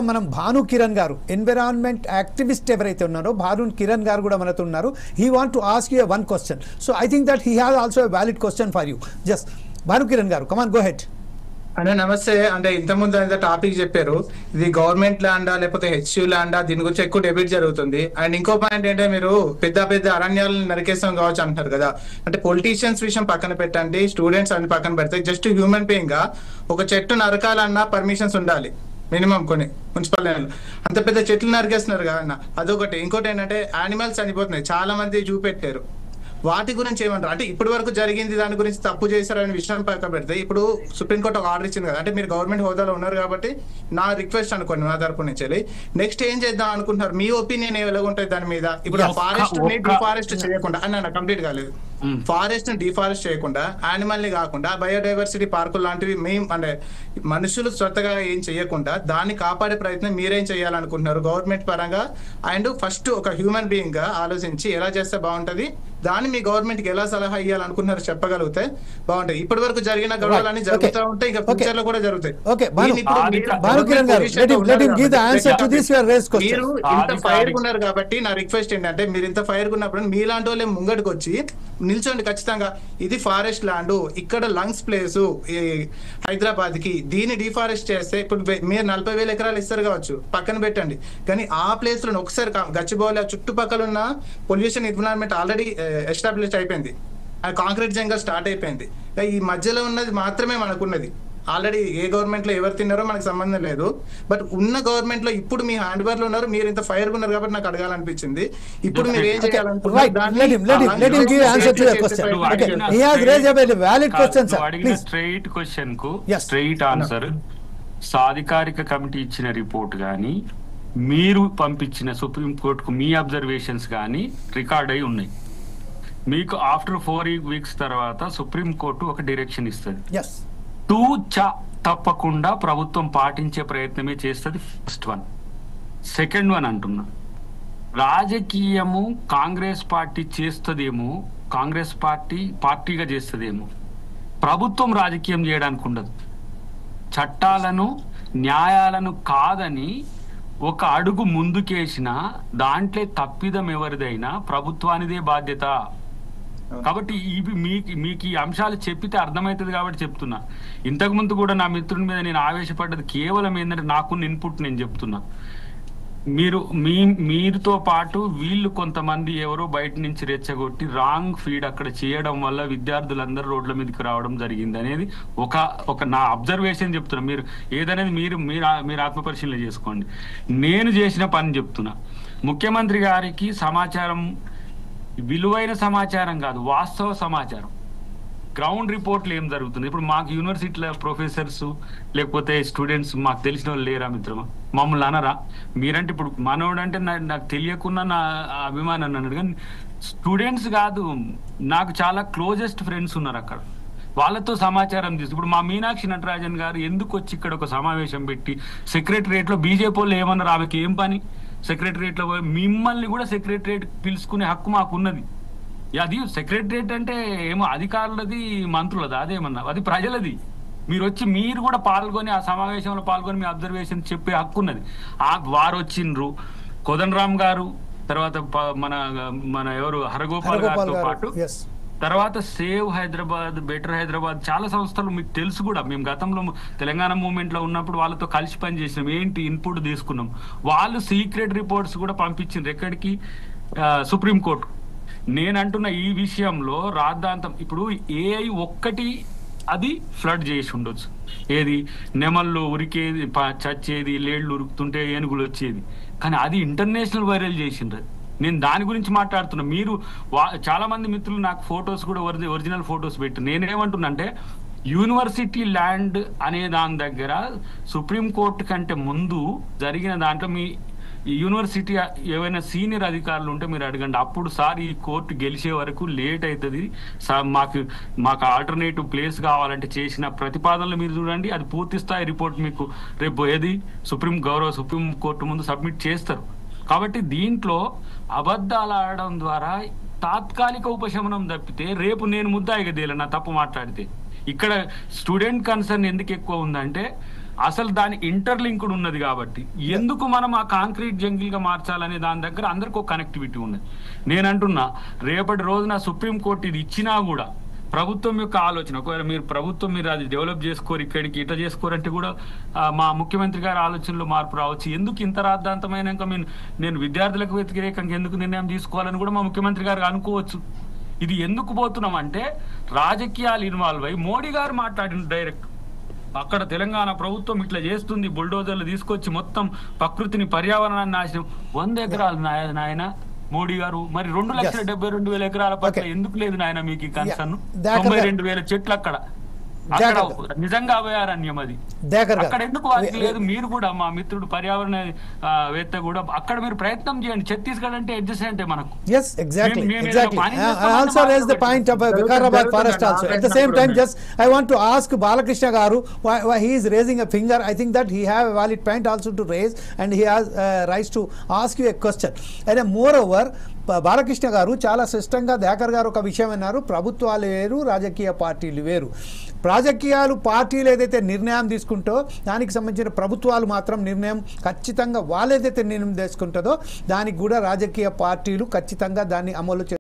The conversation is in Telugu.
మనం భాను కిరణ్ గారు ఎన్విరాన్మెంట్ యాక్టివిస్ట్ ఎవరైతే ఉన్నారో భాను కిరణ్ గారు కూడా మనతో ఉన్నారు. He want to ask you one question. So I think that he has also a valid question for you. Just Bhanu Kiran గారు, కమ్ ఆన్, గో హెడ్. అంటే నమస్తే. అంటే ఇంతకుముందు అయితే టాపిక్ చెప్పారు, ఇది గవర్నమెంట్ ల్యాండా లేకపోతే హెచ్యూ ల్యాండా, దీని గురించి ఎక్కువ డెబేట్ జరుగుతుంది. అండ్ ఇంకో పాయింట్ ఏంటంటే, మీరు పెద్ద పెద్ద అరణ్యాలను నరికేస్తాం కావచ్చు అంటారు కదా. అంటే పొలిటీషియన్స్ విషయం పక్కన పెట్టండి, స్టూడెంట్స్ అన్ని పక్కన పెడితే, జస్ట్ హ్యూమన్ బీయింగ్ గా ఒక చెట్టు నరకాలన్నా పర్మిషన్స్ ఉండాలి మినిమం. కొన్ని మున్సిపల్ అంత పెద్ద చెట్లు నరికేస్తున్నారు కదా, అదొకటి. ఇంకోటి ఏంటంటే, యానిమల్స్ చనిపోతున్నాయి, చాలా మంది చూపెట్టారు. వాటి గురించి ఏమంటారు? అంటే ఇప్పటి వరకు జరిగింది దాని గురించి తప్పు చేశారనే విషయం పక్కన పెడితే, ఇప్పుడు సుప్రీంకోర్టు ఒక ఆర్డర్ ఇచ్చింది కదా. అంటే మీరు గవర్నమెంట్ హోదాలో ఉన్నారు కాబట్టి నా రిక్వెస్ట్ అనుకోండి, నా తరపు నుంచి. నెక్స్ట్ ఏం చేద్దాం అనుకుంటున్నారు? మీ ఒపీనియన్ ఎలాగుంటుంది దాని మీద? ఇప్పుడు ఫారెస్ట్ ని డిఫారెస్ట్ చేయకుండా, అన్న కంప్లీట్ కాలేదు, ఫారెస్ట్ ని డిఫారెస్ట్ చేయకుండా, యానిమల్ ని కాకుండా, బయోడైవర్సిటీ పార్కులు లాంటివి మేము అంటే మనుషులు స్వతగా ఏం చేయకుండా దాన్ని కాపాడే ప్రయత్నం మీరేం చేయాలనుకుంటున్నారు గవర్నమెంట్ పరంగా? అండ్ ఫస్ట్ ఒక హ్యూమన్ బీయింగ్ గా ఆలోచించి ఎలా చేస్తే బాగుంటది, దాన్ని మీ గవర్నమెంట్ కి ఎలా సలహా ఇవ్వాలనుకుంటున్నారు చెప్పగలిగితే బాగుంటాయి. ఇప్పటి వరకు జరిగిన గొడవలన్నీ జరుగుతూ ఉంటాయి, ఇంకా ఫ్యూచర్ లో కూడా జరుగుతాయి. మీరు ఇంత ఫైర్ ఉన్నారు కాబట్టి నా రిక్వెస్ట్ ఏంటంటే, మీరు ఇంత ఫైర్ ఉన్నప్పుడు మీలాంటి వాళ్ళే ముంగడికి వచ్చి నిల్చోండి ఖచ్చితంగా. ఇది ఫారెస్ట్ ల్యాండ్, ఇక్కడ లంగ్స్ ప్లేస్ హైదరాబాద్ కి, దీన్ని డిఫారెస్ట్ చేస్తే ఇప్పుడు మీరు 40,000 ఎకరాలు ఇస్తారు కావచ్చు, పక్కన పెట్టండి. కానీ ఆ ప్లేస్ లో ఒకసారి గచ్చిబౌలి చుట్టుపక్కల ఉన్న పొల్యూషన్ ఎన్విరాన్మెంట్ ఆల్రెడీ ఎస్టాబ్లిష్ అయిపోయింది, కాంక్రీట్ జంగల్ స్టార్ట్ అయిపోయింది. ఈ మధ్యలో ఉన్నది మాత్రమే మనకున్నది. ఆల్రెడీ ఏ గవర్నమెంట్ లో ఎవరు తిన్నారో మనకు సంబంధం లేదు. బట్ ఉన్న గవర్నమెంట్ లో ఇప్పుడు మీ హ్యాండ్ ఓవర్ లో ఉన్నారు, మీరు ఇంత ఫైర్ ఉన్నారు కాబట్టి నాకు అడగాలనిపించింది. ఇప్పుడు మీరు ఏం చేయాలనుకుంటున్నారు? స్ట్రైట్ క్వశ్చన్ కు స్ట్రైట్ ఆన్సర్. సాధికారిక కమిటీ ఇచ్చిన రిపోర్ట్ గానీ, మీరు పంపించిన సుప్రీంకోర్టుకు మీ అబ్జర్వేషన్స్ కానీ రికార్డ్ అయి ఉన్నాయి. మీకు ఆఫ్టర్ 4 వీక్స్ తర్వాత సుప్రీంకోర్టు ఒక డైరెక్షన్ ఇస్తుంది. తప్పకుండా ప్రభుత్వం పాటించే ప్రయత్నమే చేస్తుంది. First one. సెకండ్ వన్ అంటున్నా, రాజకీయము కాంగ్రెస్ పార్టీ చేస్తుందేమో, కాంగ్రెస్ పార్టీగా చేస్తుందేమో, ప్రభుత్వం రాజకీయం చేయడానికి ఉండదు. చట్టాలను న్యాయాలను కాదని ఒక అడుగు ముందుకేసిన దాంట్లో తప్పిదం ఎవరిదైనా ప్రభుత్వానిదే బాధ్యత. కాబట్టి మీకు ఈ అంశాలు చెప్పితే అర్థమవుతుంది కాబట్టి చెప్తున్నా. ఇంతకు ముందు కూడా నా మిత్రుని మీద నేను ఆవేశపడ్డది కేవలం ఏంటంటే నాకున్న ఇన్పుట్ నేను చెప్తున్నా. మీరుతో పాటు వీళ్ళు కొంతమంది ఎవరో బయట నుంచి రెచ్చగొట్టి రాంగ్ ఫీడ్ అక్కడ చేయడం వల్ల విద్యార్థులందరూ రోడ్ల మీదకి రావడం జరిగింది అనేది ఒక నా అబ్జర్వేషన్ చెప్తున్నా. మీరు ఏదనేది మీరు ఆత్మపరిశీలన చేసుకోండి. నేను చేసిన పని చెప్తున్నా. ముఖ్యమంత్రి గారికి సమాచారం విలువైన సమాచారం కాదు, వాస్తవ సమాచారం, గ్రౌండ్ రిపోర్ట్లు ఏం జరుగుతుంది. ఇప్పుడు మాకు యూనివర్సిటీల ప్రొఫెసర్స్ లేకపోతే స్టూడెంట్స్ మాకు తెలిసిన వాళ్ళు లేరా మిత్రమా? మమ్మల్ని అనరా? మీరంటే ఇప్పుడు మనోడు అంటే నాకు తెలియకున్నా నా అభిమానం అన్నాడు. కానీ స్టూడెంట్స్ కాదు, నాకు చాలా క్లోజెస్ట్ ఫ్రెండ్స్ ఉన్నారు అక్కడ. వాళ్ళతో సమాచారం తీసు. ఇప్పుడు మా మీనాక్షి నటరాజన్ గారు ఎందుకు వచ్చి ఇక్కడ ఒక సమావేశం పెట్టి సెక్రటరియట్ లో బీజేపీ వాళ్ళు ఏమన్నారు? ఆమెకి ఏం పని సెక్రటరియట్ లో? మిమ్మల్ని కూడా సెక్రటరియట్ పిలుచుకునే హక్కు మాకున్నది. అది సెక్రటరియట్ అంటే ఏమో అధికారులది, మంత్రులది, అదేమన్నా అది ప్రజలది. మీరు కూడా పాల్గొని ఆ సమావేశంలో పాల్గొని మీ అబ్జర్వేషన్ చెప్పే హక్కు ఉన్నది. వారు వచ్చిండ్రు, కోదండరామ్ గారు, తర్వాత మన ఎవరు హరగోపాల్ గారితో పాటు, తర్వాత సేవ్ హైదరాబాద్, బెటర్ హైదరాబాద్, చాలా సంస్థలు మీకు తెలుసు కూడా. మేము గతంలో తెలంగాణ మూవ్మెంట్ లో ఉన్నప్పుడు వాళ్ళతో కలిసి పనిచేసినాం, ఏంటి ఇన్పుట్ తీసుకున్నాం. వాళ్ళు సీక్రెట్ రిపోర్ట్స్ కూడా పంపించిండ్రు ఎక్కడికి? సుప్రీంకోర్టు. నేనంటున్న ఈ విషయంలో రాద్ధాంతం. ఇప్పుడు ఏఐ ఒక్కటి అది ఫ్లడ్ చేసి ఉండొచ్చు. ఏది నెమళ్ళు ఉరికేది, చచ్చేది, లేళ్లు ఉరుకుతుంటే ఏనుగులు వచ్చేది. కానీ అది ఇంటర్నేషనల్ వైరల్ చేసిండ్రు. నేను దాని గురించి మాట్లాడుతున్నా. మీరు చాలా మంది మిత్రులు నాకు ఫొటోస్ కూడా ఒరిజినల్ ఫొటోస్ పెట్టి, నేనేమంటున్నా అంటే యూనివర్సిటీ ల్యాండ్ అనే దాని దగ్గర సుప్రీంకోర్టు కంటే ముందు జరిగిన దాంట్లో మీ యూనివర్సిటీ ఏవైనా సీనియర్ అధికారులు ఉంటే మీరు అడగండి. అప్పుడు సార్ ఈ కోర్టు గెలిచే వరకు లేట్ అవుతుంది సార్, మాకు ఆల్టర్నేటివ్ ప్లేస్ కావాలంటే చేసిన ప్రతిపాదనలు మీరు చూడండి. అది పూర్తి స్థాయి రిపోర్ట్ మీకు రేపు సుప్రీం కోర్టు ముందు సబ్మిట్ చేస్తారు. కాబట్టి దీంట్లో అబద్ధాలు ఆడడం ద్వారా తాత్కాలిక ఉపశమనం తప్పితే రేపు నేను ముద్దాయిగా తేలే నా తప్పు మాట్లాడితే. ఇక్కడ స్టూడెంట్ కన్సర్న్ ఎందుకు ఎక్కువ ఉందంటే అసలు దాని ఇంటర్లింక్డ్ ఉన్నది కాబట్టి ఎందుకు మనం ఆ కాంక్రీట్ జంగిల్ గా మార్చాలనే దాని దగ్గర అందరికి ఒక కనెక్టివిటీ ఉన్నది. నేను అంటున్నా రేపటి రోజున సుప్రీంకోర్టు ఇది ఇచ్చినా కూడా ప్రభుత్వం యొక్క ఆలోచన, ఒకవేళ మీరు అది డెవలప్ చేసుకోరు, ఇక్కడికి ఇట్లా చేసుకోరంటే కూడా మా ముఖ్యమంత్రి గారి ఆలోచనలో మార్పు రావచ్చు. ఎందుకు ఇంత రాద్ధాంతమైనాక నేను విద్యార్థులకు వ్యతిరేకంగా ఎందుకు నిర్ణయం తీసుకోవాలని కూడా మా ముఖ్యమంత్రి గారు అనుకోవచ్చు. ఇది ఎందుకు పోతున్నాం అంటే రాజకీయాలు ఇన్వాల్వ్ అయ్యి మోడీ గారు మాట్లాడిన డైరెక్ట్ అక్కడ తెలంగాణ ప్రభుత్వం ఇట్లా చేస్తుంది, బుల్డోజర్లు తీసుకొచ్చి మొత్తం ప్రకృతిని పర్యావరణాన్ని నాశనం. 100 ఎకరాలు నాయన మోడీ గారు, మరి 2,72,000 ఎకరాల పట్ల ఎందుకు లేదు నాయన మీకు ఈ కన్సర్న్? 92,000 చెట్లు అక్కడ నిజంగా అభయారణ్యం అది, అక్కడ ఎందుకు వారికి లేదు? మీరు కూడా మా మిత్రుడు పర్యావరణ వేత్త కూడా అక్కడ మీరు ప్రయత్నం చేయండి. ఛత్తీస్గఢ్ అంటే అడ్జసెంట్ మనకు. Yes, exactly. I also raised the point of Vikarabad forest also. At the same time, just I want to ask Balakrishna Garu why he is raising a finger. I think that he have a valid point also to raise, and he has right to ask you a question. And moreover, Balakrishna గారు చాలా స్పష్టంగా దయాకర్ గారు ఒక విషయం అన్నారు, ప్రభుత్వాలు వేరు, రాజకీయ పార్టీలు వేరు. రాజకీయాలు పార్టీలు ఏదైతే నిర్ణయం తీసుకుంటో దానికి సంబంధించిన ప్రభుత్వాలు మాత్రం నిర్ణయం ఖచ్చితంగా వాళ్ళు ఏదైతే నిర్ణయం తీసుకుంటుందో దానికి కూడా రాజకీయ పార్టీలు ఖచ్చితంగా దాన్ని అమలు